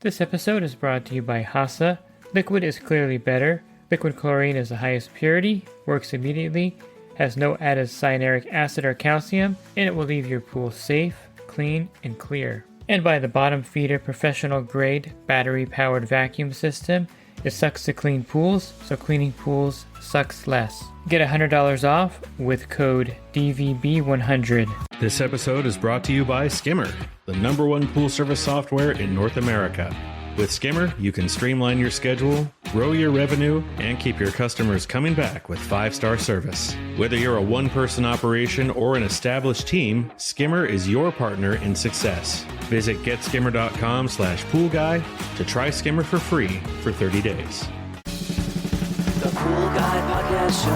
This episode is brought to you by Hasa. Liquid is clearly better. Liquid chlorine is the highest purity, works immediately, has no added cyanuric acid or calcium, and it will leave your pool safe, clean, and clear. And by the Bottom Feeder professional grade battery powered vacuum system. It sucks to clean pools, so cleaning pools sucks less. Get $100 off with code DVB100. This episode is brought to you by Skimmer, the #1 pool service software in North America. With Skimmer, you can streamline your schedule, grow your revenue, and keep your customers coming back with 5-star service. Whether you're a one-person operation or an established team, Skimmer is your partner in success. Visit getskimmer.com/poolguy to try Skimmer for free for 30 days. The Pool Guy Podcast Show.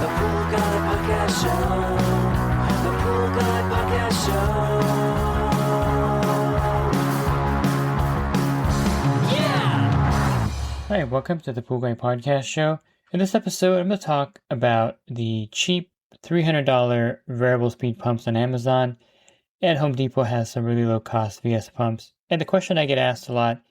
The Pool Guy Podcast Show. The Pool Guy Podcast Show. Hi, welcome to the Pool Guy Podcast Show. In this episode, I'm going to talk about the cheap $300 variable speed pumps on Amazon, and Home Depot has some really low cost VS pumps. And the question I get asked a lot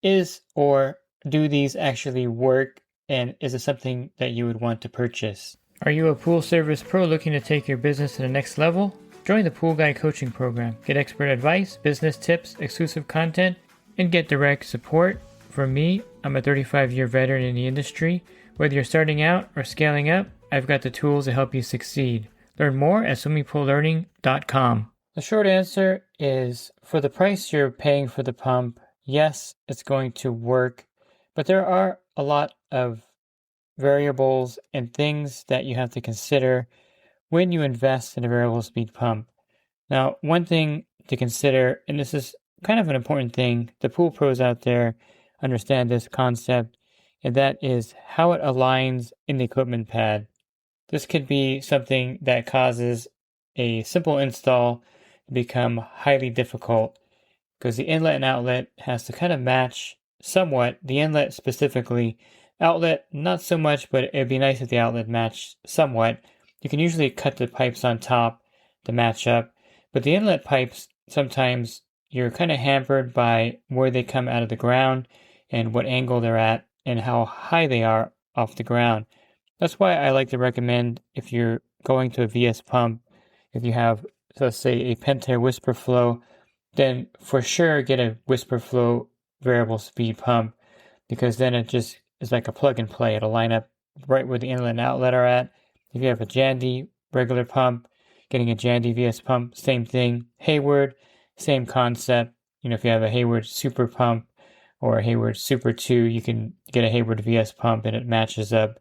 is, or do these actually work, and is it something that you would want to purchase? Are you a pool service pro looking to take your business to the next level? Join the Pool Guy coaching program. Get expert advice, business tips, exclusive content, and get direct support. For me, I'm a 35-year veteran in the industry. Whether you're starting out or scaling up, I've got the tools to help you succeed. Learn more at swimmingpoollearning.com. The short answer is, for the price you're paying for the pump, yes, it's going to work, but there are a lot of variables and things that you have to consider when you invest in a variable speed pump. Now, one thing to consider, and this is kind of an important thing, the pool pros out there understand this concept, and that is how it aligns in the equipment pad. This could be something that causes a simple install to become highly difficult, because the inlet and outlet has to kind of match somewhat, the inlet specifically. Outlet, not so much, but it'd be nice if the outlet matched somewhat. You can usually cut the pipes on top to match up, but the inlet pipes, sometimes you're kind of hampered by where they come out of the ground and what angle they're at and how high they are off the ground. That's why I like to recommend, if you're going to a VS pump, if you have, let's say, a Pentair Whisper Flow, then for sure get a Whisper Flow variable speed pump, because then it just is like a plug and play. It'll line up right where the inlet and outlet are at. If you have a Jandy regular pump, getting a Jandy VS pump, same thing. Hayward, same concept. If you have a Hayward Super Pump or a Hayward Super 2, you can get a Hayward VS pump and it matches up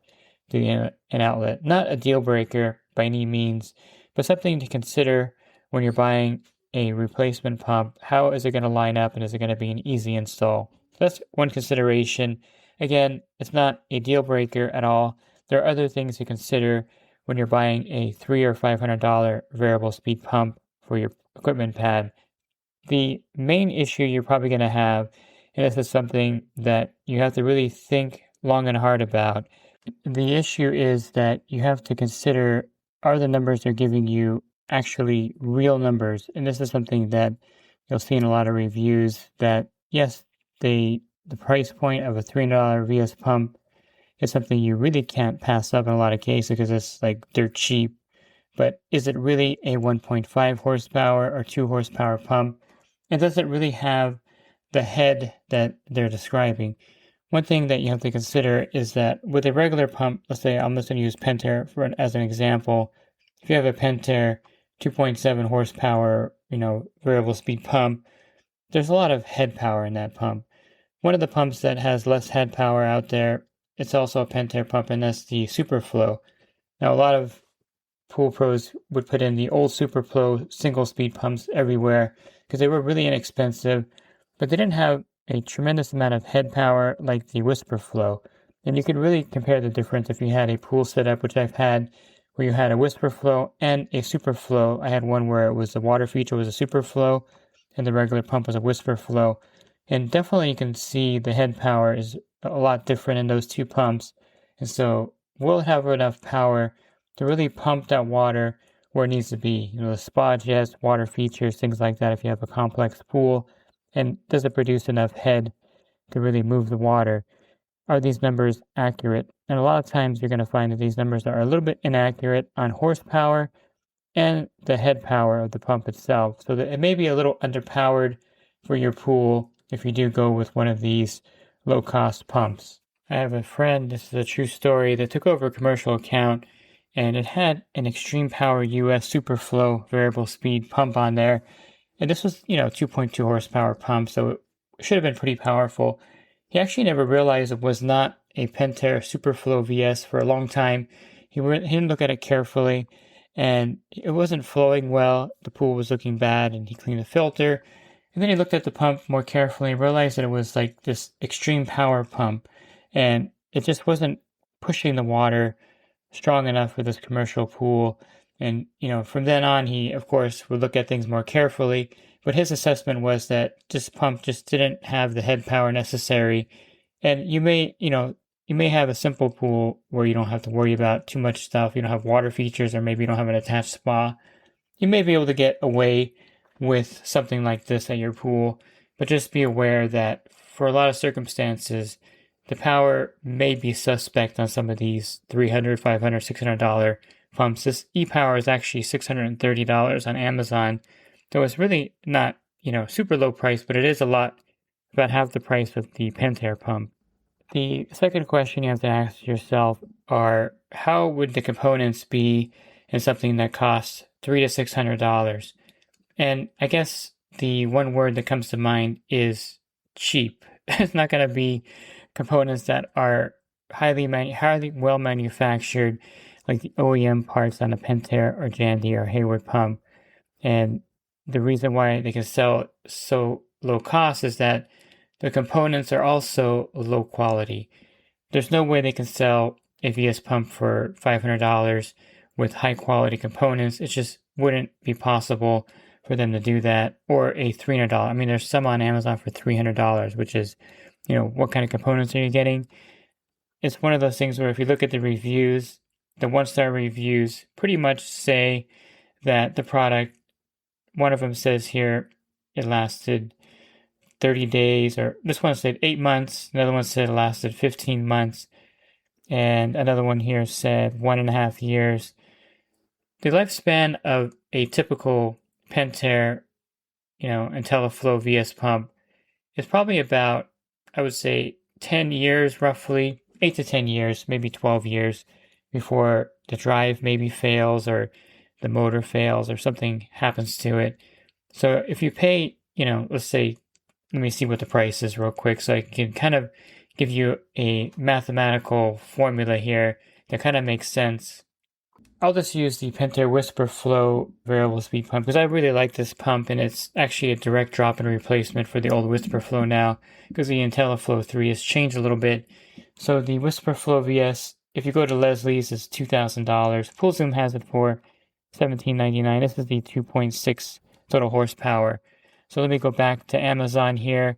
to the inlet and outlet. Not a deal breaker by any means, but something to consider when you're buying a replacement pump. How is it going to line up, and is it going to be an easy install? So that's one consideration. Again, it's not a deal breaker at all. There are other things to consider when you're buying a $300 or $500 variable speed pump for your equipment pad. The main issue you're probably going to have, and this is something that you have to really think long and hard about, the issue is that you have to consider, are the numbers they're giving you actually real numbers? And this is something that you'll see in a lot of reviews, that yes, the price point of a $300 VS pump is something you really can't pass up in a lot of cases because it's like dirt cheap. But is it really a 1.5 horsepower or 2 horsepower pump? And does it really have the head that they're describing? One thing that you have to consider is that with a regular pump, let's say I'm just going to use Pentair as an example. If you have a Pentair 2.7 horsepower, variable speed pump, there's a lot of head power in that pump. One of the pumps that has less head power out there, it's also a Pentair pump, and that's the Superflow. Now, a lot of pool pros would put in the old Superflow single speed pumps everywhere because they were really inexpensive, but they didn't have a tremendous amount of head power like the Whisper Flow. And you could really compare the difference if you had a pool setup, which I've had, where you had a Whisper Flow and a Super Flow. I had one where it was the water feature was a Super Flow and the regular pump was a Whisper Flow. And definitely you can see the head power is a lot different in those two pumps. And so will it have enough power to really pump that water where it needs to be? The spa jets, water features, things like that if you have a complex pool. and does it produce enough head to really move the water? Are these numbers accurate? And a lot of times you're going to find that these numbers are a little bit inaccurate on horsepower and the head power of the pump itself. So that it may be a little underpowered for your pool if you do go with one of these low-cost pumps. I have a friend, this is a true story, that took over a commercial account, and it had an Extreme Power US Superflow variable speed pump on there. And this was, 2.2 horsepower pump, so it should have been pretty powerful. He actually never realized it was not a Pentair Superflow VS for a long time. He didn't look at it carefully, and it wasn't flowing well. The pool was looking bad, and he cleaned the filter. And then he looked at the pump more carefully and realized that it was like this extreme power pump, and it just wasn't pushing the water strong enough for this commercial pool. And, from then on, he, of course, would look at things more carefully. But his assessment was that this pump just didn't have the head power necessary. And you may have a simple pool where you don't have to worry about too much stuff. You don't have water features, or maybe you don't have an attached spa. You may be able to get away with something like this at your pool, but just be aware that for a lot of circumstances, the power may be suspect on some of these $300, $500, $600 pumps. This e-Power is actually $630 on Amazon. So it's really not, super low price, but it is a lot, about half the price of the Pentair pump. The second question you have to ask yourself are, how would the components be in something that costs $300 to $600? And I guess the one word that comes to mind is cheap. It's not going to be components that are highly well manufactured, like the OEM parts on a Pentair or Jandy or Hayward pump. And the reason why they can sell so low cost is that the components are also low quality. There's no way they can sell a VS pump for $500 with high quality components. It just wouldn't be possible for them to do that. Or a $300. I mean, there's some on Amazon for $300, which is, what kind of components are you getting? It's one of those things where if you look at the reviews, the 1-star reviews pretty much say that the product, one of them says here it lasted 30 days, or this one said 8 months, another one said it lasted 15 months, and another one here said 1.5 years. The lifespan of a typical Pentair, IntelliFlow VS pump is probably about, I would say, 10 years roughly, 8 to 10 years, maybe 12 years before the drive maybe fails or the motor fails or something happens to it. So if you pay, let's say, let me see what the price is real quick so I can kind of give you a mathematical formula here that kind of makes sense. I'll just use the Pentair Whisper Flow variable speed pump because I really like this pump, and it's actually a direct drop-in replacement for the old Whisper Flow now because the IntelliFlow 3 has changed a little bit. So the Whisper Flow VS, if you go to Leslie's, is $2,000. Pool Zoom has it for $17.99. This is the 2.6 total horsepower. So let me go back to Amazon here,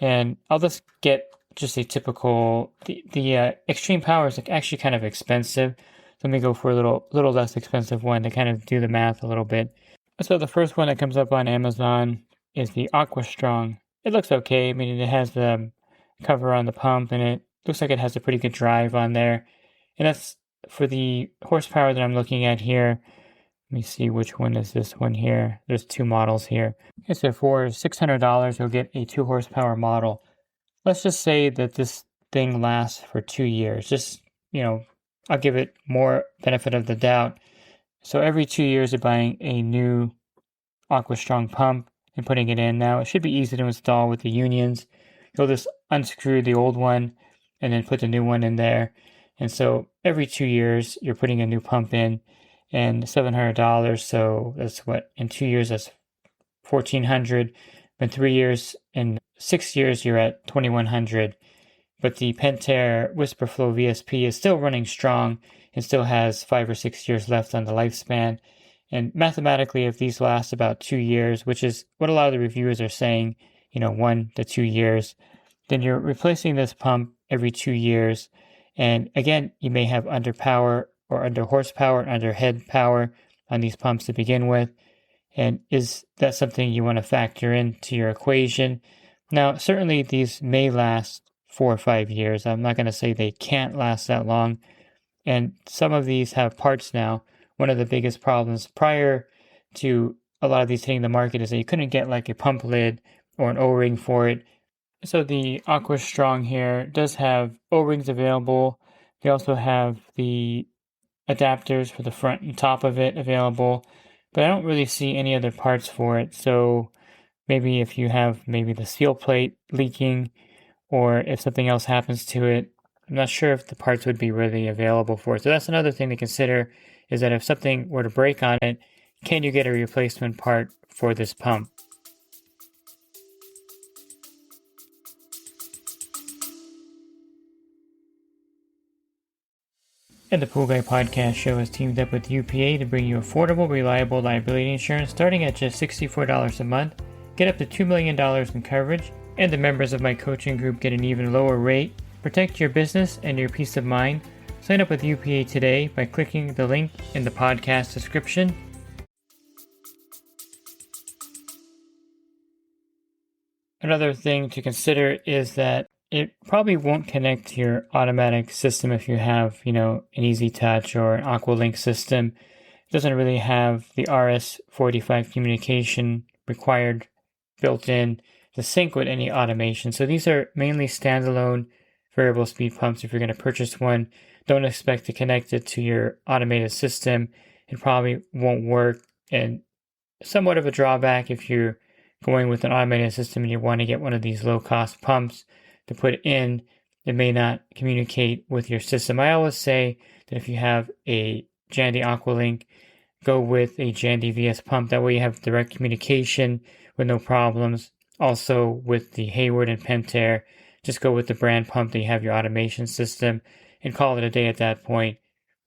and I'll just get just a typical, the Extreme Power is actually kind of expensive. So let me go for a little less expensive one to kind of do the math a little bit. So the first one that comes up on Amazon is the Aqua Strong. It looks okay. I mean, it has the cover on the pump, and it looks like it has a pretty good drive on there. And that's for the horsepower that I'm looking at here. Let me see, which one is this one here. There's 2 models here. Okay, so for $600, you'll get a 2 horsepower model. Let's just say that this thing lasts for 2 years. Just, I'll give it more benefit of the doubt. So every 2 years, you're buying a new Aqua Strong pump and putting it in. Now, it should be easy to install with the unions. You'll just unscrew the old one and then put the new one in there. And so every 2 years, you're putting a new pump in, and $700. So that's what, in 2 years, that's $1,400. In 3 years, in 6 years, you're at $2,100. But the Pentair Whisper Flow VSP is still running strong and still has 5 or 6 years left on the lifespan. And mathematically, if these last about 2 years, which is what a lot of the reviewers are saying, 1 to 2 years, then you're replacing this pump every 2 years. And again, you may have under power or under horsepower, under head power on these pumps to begin with. And is that something you want to factor into your equation? Now, certainly these may last 4 or 5 years. I'm not going to say they can't last that long. And some of these have parts now. One of the biggest problems prior to a lot of these hitting the market is that you couldn't get like a pump lid or an O-ring for it. So the Aqua Strong here does have O-rings available. They also have the adapters for the front and top of it available, but I don't really see any other parts for it. So maybe if you have maybe the seal plate leaking, or if something else happens to it, I'm not sure if the parts would be really available for it. So that's another thing to consider, is that if something were to break on it, can you get a replacement part for this pump? And the Pool Guy Podcast Show has teamed up with UPA to bring you affordable, reliable liability insurance starting at just $64 a month. Get up to $2 million in coverage, and the members of my coaching group get an even lower rate. Protect your business and your peace of mind. Sign up with UPA today by clicking the link in the podcast description. Another thing to consider is that it probably won't connect to your automatic system if you have, an EasyTouch or an Aqualink system. It doesn't really have the RS-485 communication required built in to sync with any automation. So these are mainly standalone variable speed pumps. If you're going to purchase one, don't expect to connect it to your automated system. It probably won't work, and somewhat of a drawback if you're going with an automated system and you want to get one of these low-cost pumps to put in, it may not communicate with your system. I always say that if you have a Jandy Aqualink, go with a Jandy VS pump. That way you have direct communication with no problems. Also with the Hayward and Pentair, just go with the brand pump that you have your automation system and call it a day at that point.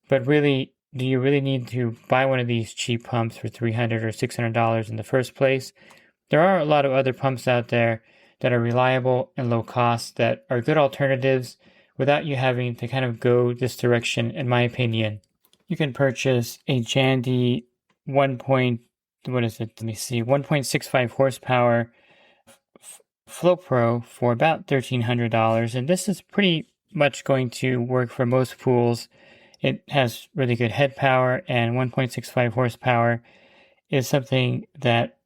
But really, do you really need to buy one of these cheap pumps for $300 or $600 in the first place? There are a lot of other pumps out there that are reliable and low cost that are good alternatives without you having to kind of go this direction, in my opinion. You can purchase a Jandy 1.65 horsepower Flow Pro for about $1,300, and this is pretty much going to work for most pools. It has really good head power, and 1.65 horsepower is something that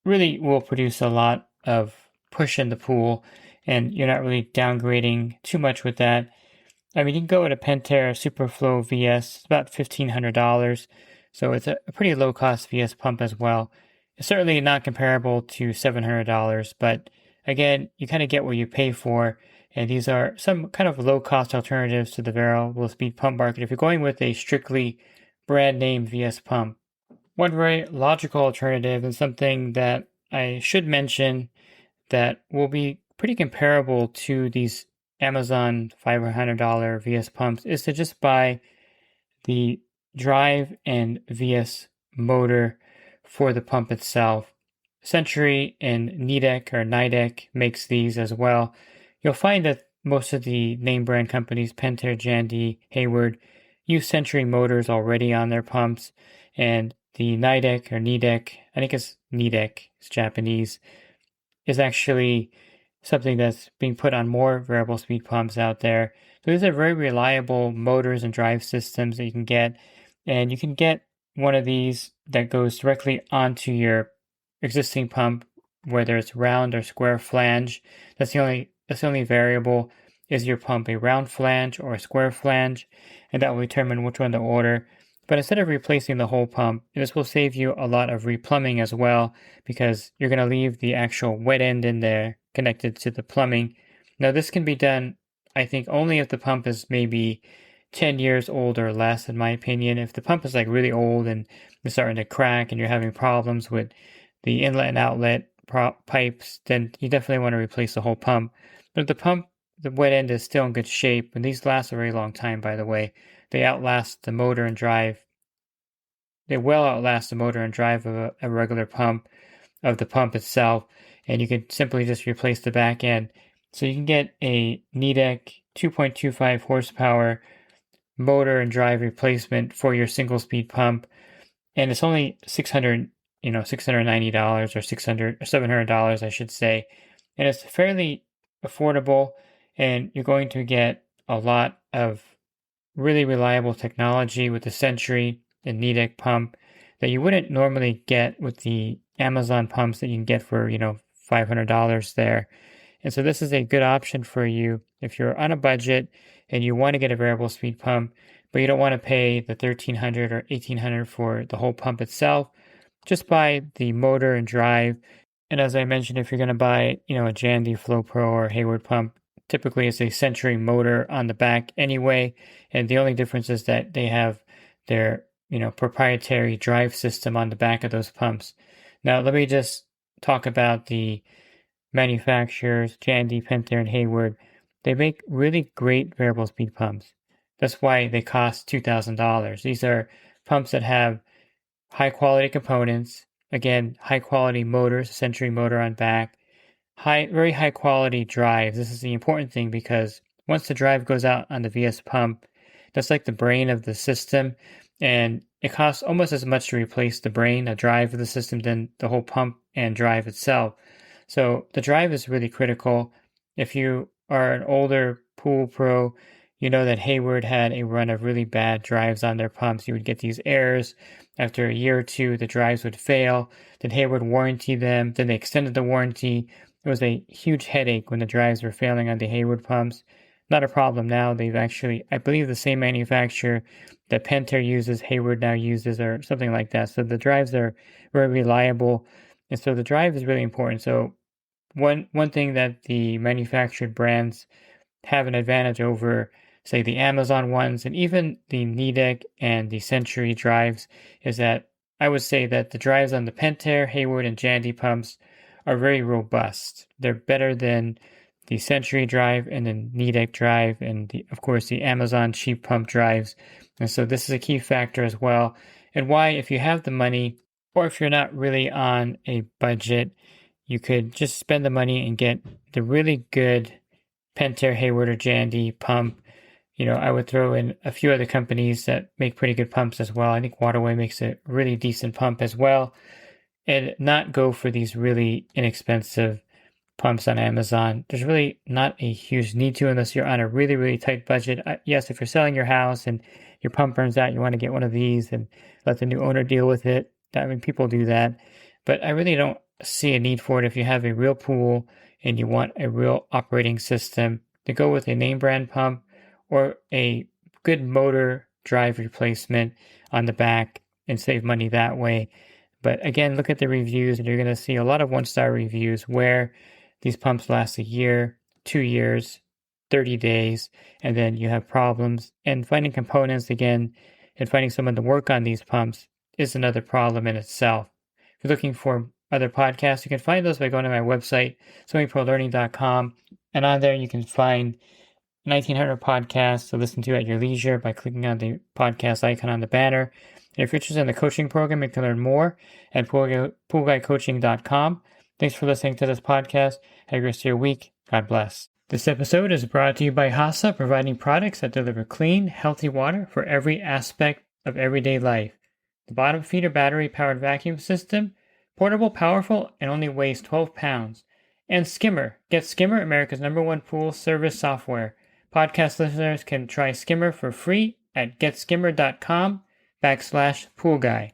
really will produce a lot of push in the pool, and you're not really downgrading too much with that. I mean, you can go with a Pentair Superflow VS, it's about $1,500, so it's a pretty low-cost VS pump as well. It's certainly not comparable to $700, but again, you kind of get what you pay for, and these are some kind of low-cost alternatives to the variable speed pump market if you're going with a strictly brand name VS pump. One very logical alternative, and something that I should mention that will be pretty comparable to these Amazon $500 VS pumps, is to just buy the drive and VS motor for the pump itself. Century and Nidec makes these as well. You'll find that most of the name brand companies, Pentair, Jandy, Hayward, use Century motors already on their pumps, and the Nidec, I think it's Nidec, it's Japanese, is actually something that's being put on more variable speed pumps out there. So these are very reliable motors and drive systems that you can get, and you can get one of these that goes directly onto your existing pump, whether it's round or square flange. That's the only variable. Is your pump a round flange or a square flange? And that will determine which one to order. But instead of replacing the whole pump, this will save you a lot of replumbing as well, because you're going to leave the actual wet end in there connected to the plumbing. Now this can be done, I think, only if the pump is maybe 10 years old or less, in my opinion. If the pump is like really old and it's starting to crack and you're having problems with the inlet and outlet pipes, then you definitely want to replace the whole pump. But if the wet end is still in good shape, and these last a very long time, by the way, they outlast the motor and drive. They will outlast the motor and drive of a regular pump, of the pump itself, and you can simply just replace the back end. So you can get a Nidec 2.25 horsepower motor and drive replacement for your single speed pump, and it's only $690 or $700, I should say. and it's fairly affordable, and you're going to get a lot of really reliable technology with the Century and Nidec pump that you wouldn't normally get with the Amazon pumps that you can get for, $500 there. And so this is a good option for you if you're on a budget and you want to get a variable speed pump, but you don't want to pay the $1,300 or $1,800 for the whole pump itself. Just buy the motor and drive. And as I mentioned, if you're going to buy, a Jandy Flow Pro or Hayward pump, typically it's a Century motor on the back anyway. And the only difference is that they have their, proprietary drive system on the back of those pumps. Now, let me just talk about the manufacturers, Jandy, Pentair, and Hayward. They make really great variable speed pumps. That's why they cost $2,000. These are pumps that have high quality components. Again, high quality motors, Century motor on back. Very high quality drives. This is the important thing because once the drive goes out on the VS pump, that's like the brain of the system, and it costs almost as much to replace the brain, the drive of the system, than the whole pump and drive itself. So the drive is really critical. If you are an older pool pro, you know that Hayward had a run of really bad drives on their pumps. You would get these errors. After a year or two, the drives would fail. Then Hayward warrantied them. Then they extended the warranty. It was a huge headache when the drives were failing on the Hayward pumps. Not a problem now. They've actually, I believe the same manufacturer that Pentair uses, Hayward now uses, or something like that. So the drives are very reliable. And so the drive is really important. So one thing that the manufactured brands have an advantage over, say, the Amazon ones and even the Nidec and the Century drives, is that I would say that the drives on the Pentair, Hayward, and Jandy pumps are very robust. They're better than the Century drive and the Nidec drive and, of course, the Amazon cheap pump drives. And so this is a key factor as well. And why, if you have the money, or if you're not really on a budget, you could just spend the money and get the really good Pentair, Hayward, or Jandy pump. I would throw in a few other companies that make pretty good pumps as well. I think Waterway makes a really decent pump as well. And not go for these really inexpensive pumps on Amazon. There's really not a huge need to unless you're on a really, really tight budget. Yes, if you're selling your house and your pump burns out, you want to get one of these and let the new owner deal with it. People do that. But I really don't see a need for it if you have a real pool and you want a real operating system to go with a name brand pump or a good motor drive replacement on the back and save money that way. But again, look at the reviews and you're going to see a lot of 1-star reviews where these pumps last a year, 2 years, 30 days, and then you have problems. And finding components again and finding someone to work on these pumps is another problem in itself. If you're looking for other podcasts, you can find those by going to my website, swimmingprolearning.com. And on there, you can find 1900 podcasts to listen to at your leisure by clicking on the podcast icon on the banner. And if you're interested in the coaching program, you can learn more at poolguycoaching.com. Thanks for listening to this podcast. Have a great rest of your week. God bless. This episode is brought to you by Hasa, providing products that deliver clean, healthy water for every aspect of everyday life. The bottom feeder battery-powered vacuum system, portable, powerful, and only weighs 12 pounds. And Skimmer. Get Skimmer, America's #1 pool service software. Podcast listeners can try Skimmer for free at getskimmer.com/poolguy.